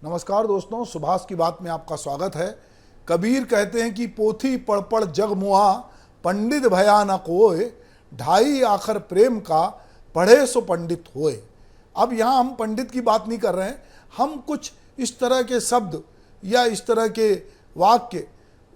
नमस्कार दोस्तों, सुभाष की बात में आपका स्वागत है। कबीर कहते हैं कि पोथी पढ़ पढ़ जग मुआ, पंडित भया न कोय, ढाई आखर प्रेम का, पढ़े सो पंडित होए। अब यहाँ हम पंडित की बात नहीं कर रहे हैं, हम कुछ इस तरह के शब्द या इस तरह के वाक्य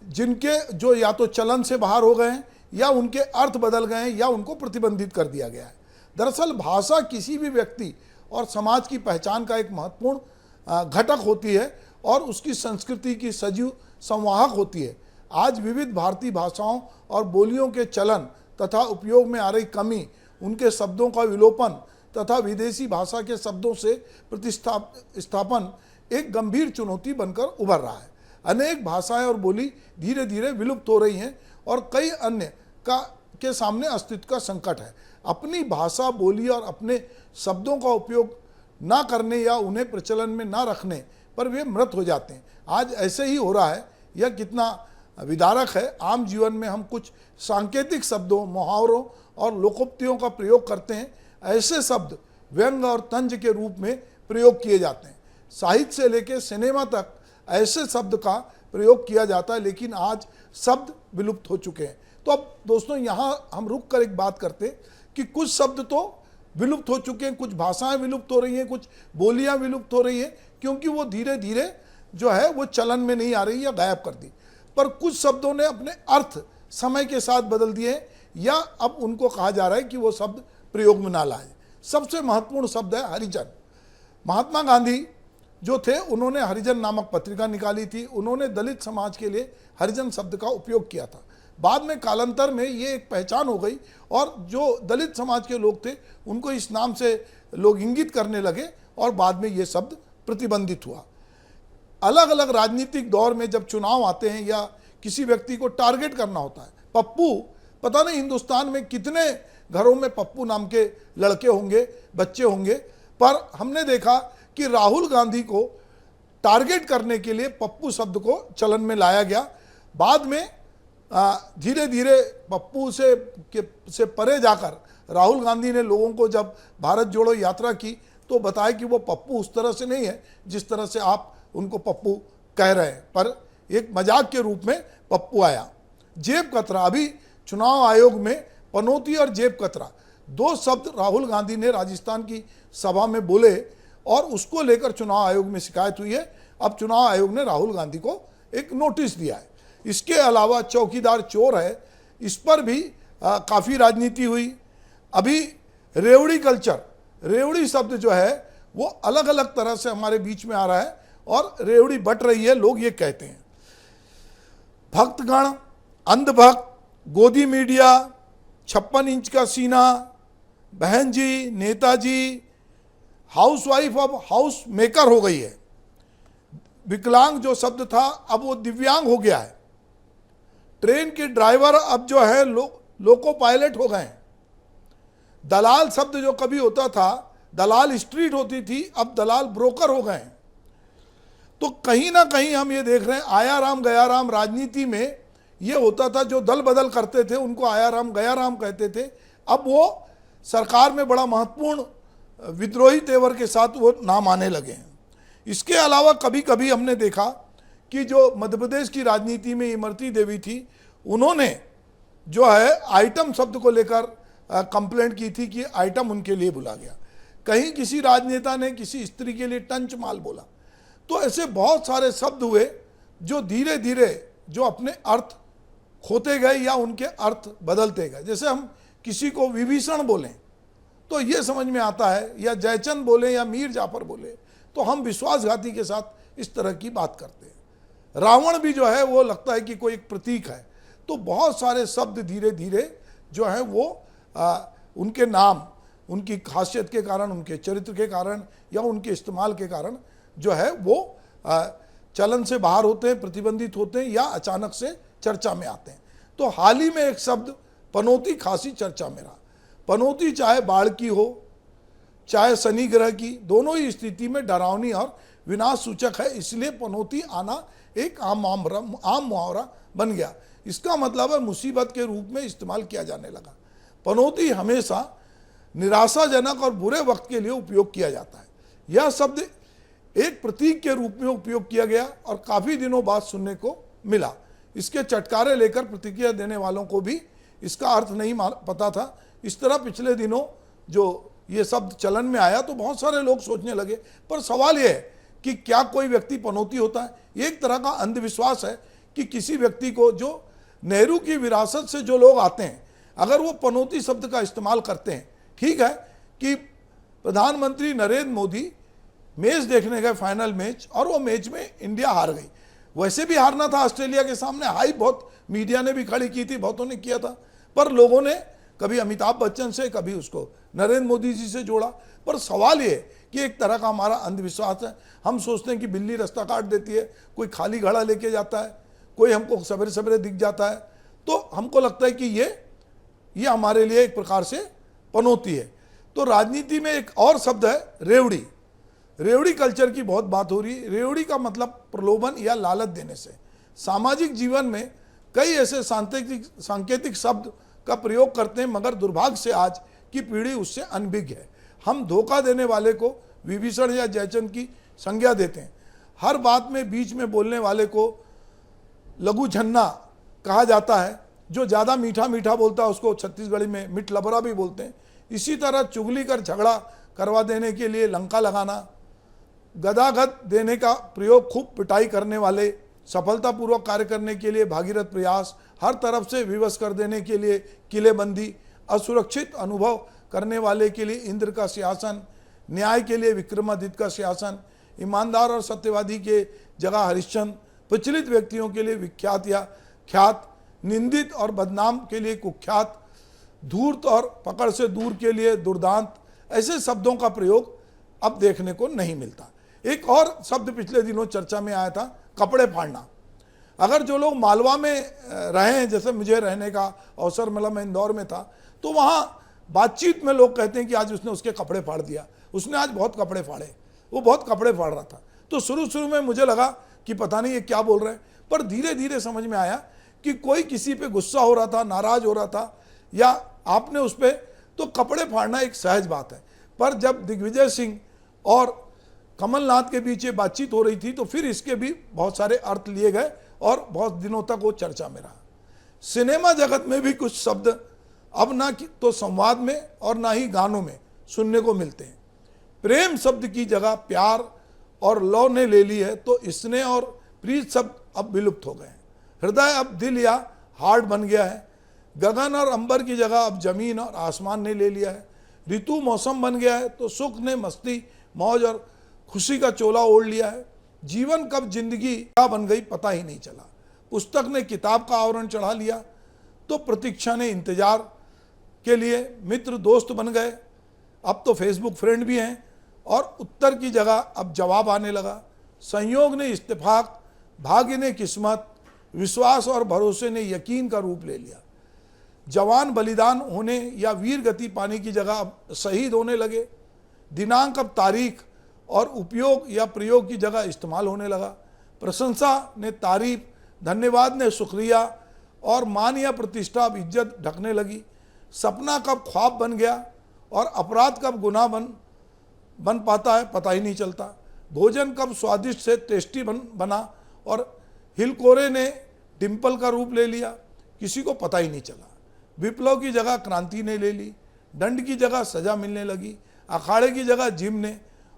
जिनके जो या तो चलन से बाहर हो गए हैं या उनके अर्थ बदल गए हैं या उनको प्रतिबंधित कर दिया गया है। दरअसल भाषा किसी भी व्यक्ति और समाज की पहचान का एक महत्वपूर्ण घटक होती है और उसकी संस्कृति की सजीव संवाहक होती है। आज विविध भारतीय भाषाओं और बोलियों के चलन तथा उपयोग में आ रही कमी, उनके शब्दों का विलोपन तथा विदेशी भाषा के शब्दों से प्रतिस्थापन एक गंभीर चुनौती बनकर उभर रहा है। अनेक भाषाएं और बोली धीरे धीरे विलुप्त हो रही हैं और कई अन्य के सामने अस्तित्व का संकट है। अपनी भाषा, बोली और अपने शब्दों का उपयोग ना करने या उन्हें प्रचलन में ना रखने पर वे मृत हो जाते हैं। आज ऐसे ही हो रहा है। यह कितना विदारक है। आम जीवन में हम कुछ सांकेतिक शब्दों, मुहावरों और लोकोक्तियों का प्रयोग करते हैं। ऐसे शब्द व्यंग और तंज के रूप में प्रयोग किए जाते हैं। साहित्य से लेकर सिनेमा तक ऐसे शब्द का प्रयोग किया जाता है, लेकिन आज शब्द विलुप्त हो चुके हैं। तो अब दोस्तों, यहाँ हम रुक कर एक बात करते हैं कि कुछ शब्द तो विलुप्त हो चुके हैं, कुछ भाषाएं विलुप्त हो रही हैं, कुछ बोलियां विलुप्त हो रही हैं, क्योंकि वो धीरे धीरे जो है वो चलन में नहीं आ रही या गायब कर दी। पर कुछ शब्दों ने अपने अर्थ समय के साथ बदल दिए हैं या अब उनको कहा जा रहा है कि वो शब्द प्रयोग में ना लाए। सबसे महत्वपूर्ण शब्द है हरिजन। महात्मा गांधी जो थे, उन्होंने हरिजन नामक पत्रिका निकाली थी। उन्होंने दलित समाज के लिए हरिजन शब्द का उपयोग किया था। बाद में कालांतर में ये एक पहचान हो गई और जो दलित समाज के लोग थे उनको इस नाम से लोग इंगित करने लगे और बाद में ये शब्द प्रतिबंधित हुआ। अलग अलग राजनीतिक दौर में जब चुनाव आते हैं या किसी व्यक्ति को टारगेट करना होता है, पप्पू, पता नहीं हिंदुस्तान में कितने घरों में पप्पू नाम के लड़के होंगे, बच्चे होंगे, पर हमने देखा कि राहुल गांधी को टारगेट करने के लिए पप्पू शब्द को चलन में लाया गया। बाद में धीरे धीरे पप्पू से परे जाकर राहुल गांधी ने लोगों को जब भारत जोड़ो यात्रा की तो बताया कि वो पप्पू उस तरह से नहीं है जिस तरह से आप उनको पप्पू कह रहे हैं, पर एक मजाक के रूप में पप्पू आया। जेब कतरा, अभी चुनाव आयोग में पनौती और जेब कतरा दो शब्द राहुल गांधी ने राजस्थान की सभा में बोले और उसको लेकर चुनाव आयोग में शिकायत हुई है। अब चुनाव आयोग ने राहुल गांधी को एक नोटिस दिया है। इसके अलावा चौकीदार चोर है, इस पर भी काफ़ी राजनीति हुई। अभी रेवड़ी कल्चर, रेवड़ी शब्द जो है वो अलग अलग तरह से हमारे बीच में आ रहा है और रेवड़ी बट रही है, लोग ये कहते हैं। भक्तगण, अंधभक्त, गोदी मीडिया, 56 इंच का सीना, बहन जी, नेताजी, हाउसवाइफ अब हाउस मेकर हो गई है। विकलांग जो शब्द था अब वो दिव्यांग हो गया है। ट्रेन के ड्राइवर अब जो है लोको पायलट हो गए। दलाल शब्द जो कभी होता था, दलाल स्ट्रीट होती थी, अब दलाल ब्रोकर हो गए। तो कहीं ना कहीं हम ये देख रहे हैं, आया राम गया राम राजनीति में ये होता था। जो दल बदल करते थे उनको आया राम गया राम कहते थे। अब वो सरकार में बड़ा महत्वपूर्ण विद्रोही तेवर के साथ वो नाम आने लगे हैं। इसके अलावा कभी कभी हमने देखा कि जो मध्य प्रदेश की राजनीति में इमरती देवी थी, उन्होंने जो है आइटम शब्द को लेकर कंप्लेंट की थी कि आइटम उनके लिए बुला गया। कहीं किसी राजनेता ने किसी स्त्री के लिए टंच माल बोला। तो ऐसे बहुत सारे शब्द हुए जो धीरे धीरे जो अपने अर्थ खोते गए या उनके अर्थ बदलते गए। जैसे हम किसी को विभीषण बोलें तो ये समझ में आता है, या जयचंद बोले या मीर जाफर बोले तो हम विश्वासघाती के साथ इस तरह की बात करते हैं। रावण भी जो है वो लगता है कि कोई एक प्रतीक है। तो बहुत सारे शब्द धीरे धीरे जो है वो उनके नाम, उनकी खासियत के कारण, उनके चरित्र के कारण या उनके इस्तेमाल के कारण जो है वो चलन से बाहर होते हैं, प्रतिबंधित होते हैं या अचानक से चर्चा में आते हैं। तो हाल ही में एक शब्द पनौती खासी चर्चा में रहा। पनौती चाहे बाढ़ की हो चाहे शनि ग्रह की, दोनों ही स्थिति में डरावनी और विनाश सूचक है। इसलिए पनौती आना एक आम मुहावरा बन गया। इसका मतलब है मुसीबत के रूप में इस्तेमाल किया जाने लगा। पनौती हमेशा निराशाजनक और बुरे वक्त के लिए उपयोग किया जाता है। यह शब्द एक प्रतीक के रूप में उपयोग किया गया और काफ़ी दिनों बाद सुनने को मिला। इसके चटकारे लेकर प्रतिक्रिया देने वालों को भी इसका अर्थ नहीं पता था। इस तरह पिछले दिनों जो ये शब्द चलन में आया तो बहुत सारे लोग सोचने लगे, पर सवाल यह है कि क्या कोई व्यक्ति पनौती होता है? ये एक तरह का अंधविश्वास है कि किसी व्यक्ति को, जो नेहरू की विरासत से जो लोग आते हैं, अगर वो पनौती शब्द का इस्तेमाल करते हैं। ठीक है कि प्रधानमंत्री नरेंद्र मोदी मैच देखने गए, फाइनल मैच, और वो मैच में इंडिया हार गई। वैसे भी हारना था ऑस्ट्रेलिया के सामने, हाइप बहुत मीडिया ने भी खड़ी की थी, बहुतों ने किया था, पर लोगों ने कभी अमिताभ बच्चन से, कभी उसको नरेंद्र मोदी जी से जोड़ा। पर सवाल ये कि एक तरह का हमारा अंधविश्वास है। हम सोचते हैं कि बिल्ली रास्ता काट देती है, कोई खाली घड़ा लेके जाता है, कोई हमको सवेरे सवेरे दिख जाता है, तो हमको लगता है कि ये हमारे लिए एक प्रकार से पनौती है। तो राजनीति में एक और शब्द है रेवड़ी। रेवड़ी कल्चर की बहुत बात हो रही है। रेवड़ी का मतलब प्रलोभन या लालच देने से। सामाजिक जीवन में कई ऐसे सांकेतिक शब्द का प्रयोग करते हैं, मगर दुर्भाग्य से आज की पीढ़ी उससे अनभिज्ञ है। हम धोखा देने वाले को विभीषण या जयचंद की संज्ञा देते हैं। हर बात में बीच में बोलने वाले को लघु झन्ना कहा जाता है। जो ज़्यादा मीठा मीठा बोलता है उसको छत्तीसगढ़ी में मिठ लबरा भी बोलते हैं। इसी तरह चुगली कर झगड़ा करवा देने के लिए लंका लगाना, गदागद देने का प्रयोग, खूब पिटाई करने वाले, सफलतापूर्वक कार्य करने के लिए भागीरथ प्रयास, हर तरफ से विवश कर देने के लिए किलेबंदी, असुरक्षित अनुभव करने वाले के लिए इंद्र का सिंहासन, न्याय के लिए विक्रमादित्य का सिंहासन, ईमानदार और सत्यवादी के जगह हरिश्चंद्र, प्रचलित व्यक्तियों के लिए विख्यात या ख्यात, निंदित और बदनाम के लिए कुख्यात, धूर्त और पकड़ से दूर के लिए दुर्दांत। ऐसे शब्दों का प्रयोग अब देखने को नहीं मिलता। एक और शब्द पिछले दिनों चर्चा में आया था, कपड़े फाड़ना। अगर जो लोग मालवा में रहे हैं, जैसे मुझे रहने का अवसर मिला, मैं इंदौर में था, तो वहाँ बातचीत में लोग कहते हैं कि आज उसने उसके कपड़े फाड़ दिया, उसने आज बहुत कपड़े फाड़े, वो बहुत कपड़े फाड़ रहा था। तो शुरू में मुझे लगा कि पता नहीं ये क्या बोल रहे हैं, पर धीरे धीरे समझ में आया कि कोई किसी पे गुस्सा हो रहा था, नाराज हो रहा था, या आपने उस पर, तो कपड़े फाड़ना एक सहज बात है। पर जब दिग्विजय सिंह और कमलनाथ के बीच ये बातचीत हो रही थी तो फिर इसके भी बहुत सारे अर्थ लिए गए और बहुत दिनों तक वो चर्चा में रहा। सिनेमा जगत में भी कुछ शब्द अब ना तो संवाद में और ना ही गानों में सुनने को मिलते हैं। प्रेम शब्द की जगह प्यार और लव ने ले ली है, तो स्नेह और प्रीत शब्द अब विलुप्त हो गए हैं। हृदय अब दिल या हार्ट बन गया है। गगन और अंबर की जगह अब जमीन और आसमान ने ले लिया है। ऋतु मौसम बन गया है, तो सुख ने मस्ती, मौज और खुशी का चोला ओढ़ लिया है। जीवन कब जिंदगी क्या बन गई पता ही नहीं चला। पुस्तक ने किताब का आवरण चढ़ा लिया, तो प्रतीक्षा ने इंतजार के लिए मित्र दोस्त बन गए। अब तो फेसबुक फ्रेंड भी हैं, और उत्तर की जगह अब जवाब आने लगा। संयोग ने इत्तेफाक, भाग्य ने किस्मत, विश्वास और भरोसे ने यकीन का रूप ले लिया। जवान बलिदान होने या वीर गति पाने की जगह अब शहीद होने लगे। दिनांक अब तारीख और उपयोग या प्रयोग की जगह इस्तेमाल होने लगा। प्रशंसा ने तारीफ, धन्यवाद ने शुक्रिया, और मान या प्रतिष्ठा अब इज्जत ढकने लगी। सपना कब ख्वाब बन गया और अपराध कब गुनाह बन पाता है पता ही नहीं चलता। भोजन कब स्वादिष्ट से टेस्टी बना और हिलकोरे ने डिम्पल का रूप ले लिया, किसी को पता ही नहीं चला। विप्लव की जगह क्रांति ने ले ली। दंड की जगह सजा मिलने लगी। अखाड़े की जगह जिम ने,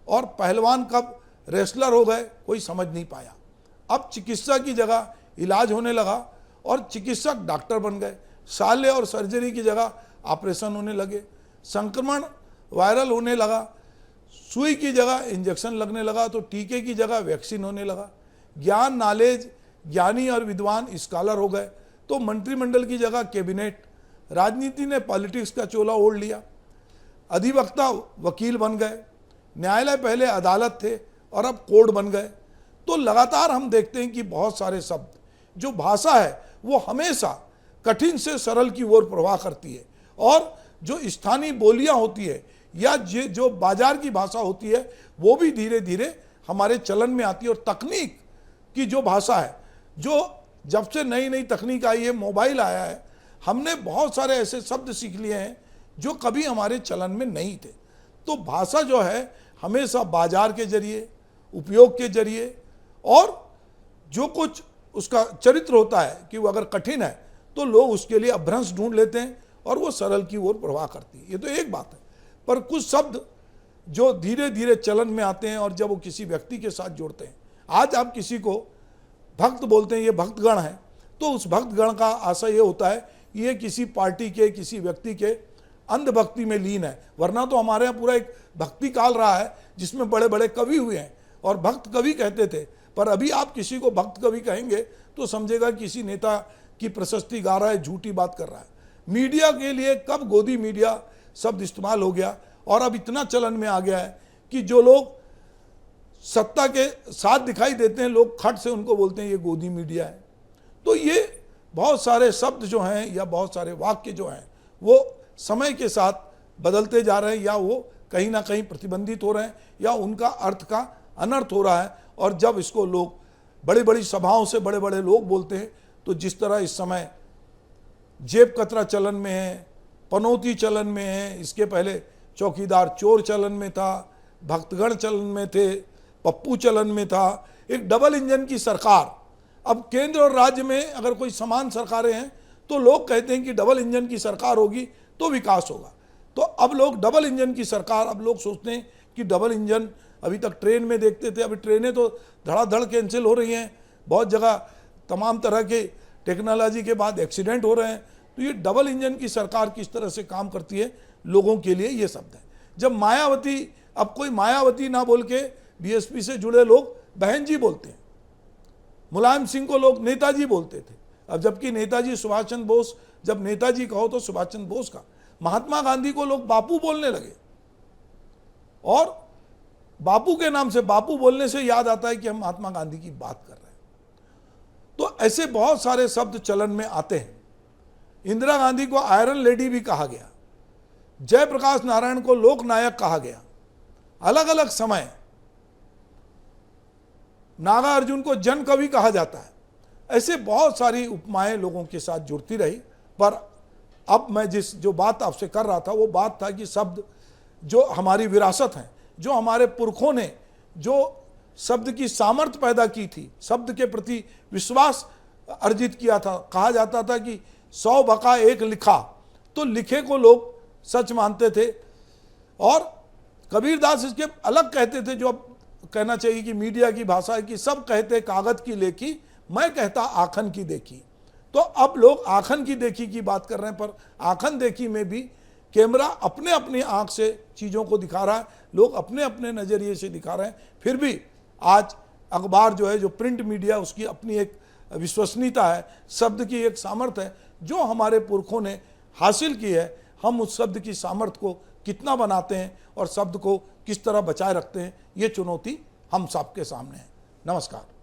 और पहलवान कब रेसलर हो गए कोई समझ नहीं पाया। अब चिकित्सा की जगह इलाज होने लगा और चिकित्सक डॉक्टर बन गए। साले और सर्जरी की जगह ऑपरेशन होने लगे। संक्रमण वायरल होने लगा। सुई की जगह इंजेक्शन लगने लगा, तो टीके की जगह वैक्सीन होने लगा। ज्ञान, नॉलेज, ज्ञानी और विद्वान स्कॉलर हो गए, तो मंत्रिमंडल की जगह कैबिनेट। राजनीति ने पॉलिटिक्स का चोला ओढ़ लिया। अधिवक्ता वकील बन गए। न्यायालय पहले अदालत थे और अब कोर्ट बन गए। तो लगातार हम देखते हैं कि बहुत सारे शब्द, जो भाषा है वो हमेशा कठिन से सरल की ओर प्रवाह करती है, और जो स्थानीय बोलियां होती है या जो बाजार की भाषा होती है वो भी धीरे धीरे हमारे चलन में आती है। और तकनीक की जो भाषा है, जो जब से नई नई तकनीक आई है, मोबाइल आया है, हमने बहुत सारे ऐसे शब्द सीख लिए हैं जो कभी हमारे चलन में नहीं थे। तो भाषा जो है हमेशा बाजार के जरिए उपयोग के जरिए, और जो कुछ उसका चरित्र होता है कि वो अगर कठिन है तो लोग उसके लिए अभ्रंश ढूंढ लेते हैं और वो सरल की ओर प्रवाह करती है। ये तो एक बात है। पर कुछ शब्द जो धीरे धीरे चलन में आते हैं और जब वो किसी व्यक्ति के साथ जोड़ते हैं, आज आप किसी को भक्त बोलते हैं, ये भक्तगण है, तो उस भक्तगण का आशय ये होता है कि ये किसी पार्टी के, किसी व्यक्ति के अंधभक्ति में लीन है। वरना तो हमारे यहाँ पूरा एक भक्ति काल रहा है जिसमें बड़े बड़े कवि हुए हैं और भक्त कवि कहते थे। पर अभी आप किसी को भक्त कवि कहेंगे तो समझेगा किसी नेता की प्रशस्ति गा रहा है, झूठी बात कर रहा है। मीडिया के लिए कब गोदी मीडिया शब्द इस्तेमाल हो गया और अब इतना चलन में आ गया है कि जो लोग सत्ता के साथ दिखाई देते हैं, लोग खट से उनको बोलते हैं ये गोदी मीडिया है। तो ये बहुत सारे शब्द जो हैं या बहुत सारे वाक्य जो हैं वो समय के साथ बदलते जा रहे हैं, या वो कहीं ना कहीं प्रतिबंधित हो रहे हैं, या उनका अर्थ का अनर्थ हो रहा है। और जब इसको लोग बड़ी बड़ी सभाओं से बड़े बड़े लोग बोलते हैं, तो जिस तरह इस समय जेब कतरा चलन में है, पनौती चलन में है, इसके पहले चौकीदार चोर चलन में था, भक्तगण चलन में थे, पप्पू चलन में था, एक डबल इंजन की सरकार। अब केंद्र और राज्य में अगर कोई समान सरकारें हैं तो लोग कहते हैं कि डबल इंजन की सरकार होगी तो विकास होगा। तो अब लोग डबल इंजन की सरकार, अब लोग सोचते हैं कि डबल इंजन, अभी तक ट्रेन में देखते थे, अभी ट्रेनें तो धड़ाधड़ कैंसिल हो रही हैं, बहुत जगह तमाम तरह के टेक्नोलॉजी के बाद एक्सीडेंट हो रहे हैं। तो ये डबल इंजन की सरकार किस तरह से काम करती है लोगों के लिए, ये शब्द है। जब मायावती, अब कोई मायावती ना बोल के बीएसपी से जुड़े लोग बहन जी बोलते हैं, मुलायम सिंह को लोग नेताजी बोलते थे। अब जबकि नेताजी सुभाष चंद्र बोस, जब नेताजी कहो तो सुभाष चंद्र बोस का, महात्मा गांधी को लोग बापू बोलने लगे, और बापू के नाम से, बापू बोलने से याद आता है कि हम महात्मा गांधी की बात कर रहे हैं। तो ऐसे बहुत सारे शब्द चलन में आते हैं। इंदिरा गांधी को आयरन लेडी भी कहा गया, जयप्रकाश नारायण को लोकनायक कहा गया, अलग अलग समय नागार्जुन को जन कवि कहा जाता है। ऐसे बहुत सारी उपमाएं लोगों के साथ जुड़ती रही। पर अब मैं जो बात आपसे कर रहा था वो बात था कि शब्द जो हमारी विरासत है, जो हमारे पुरखों ने जो शब्द की सामर्थ्य पैदा की थी, शब्द के प्रति विश्वास अर्जित किया था। कहा जाता था कि 100 बका 1 लिखा, तो लिखे को लोग सच मानते थे। और कबीरदास इसके अलग कहते थे, जो अब कहना चाहिए कि मीडिया की भाषा है कि सब कहते कागज की लेखी, मैं कहता आखन की देखी। तो अब लोग आखन की देखी की बात कर रहे हैं, पर आखन देखी में भी कैमरा अपने अपनी आंख से चीज़ों को दिखा रहा है, लोग अपने अपने नज़रिए से दिखा रहे हैं। फिर भी आज अखबार जो है, जो प्रिंट मीडिया, उसकी अपनी एक विश्वसनीयता है, शब्द की एक सामर्थ्य है जो हमारे पुरखों ने हासिल की है। हम उस शब्द की सामर्थ्य को कितना बनाते हैं और शब्द को किस तरह बचाए रखते हैं, ये चुनौती हम सबके सामने है। नमस्कार।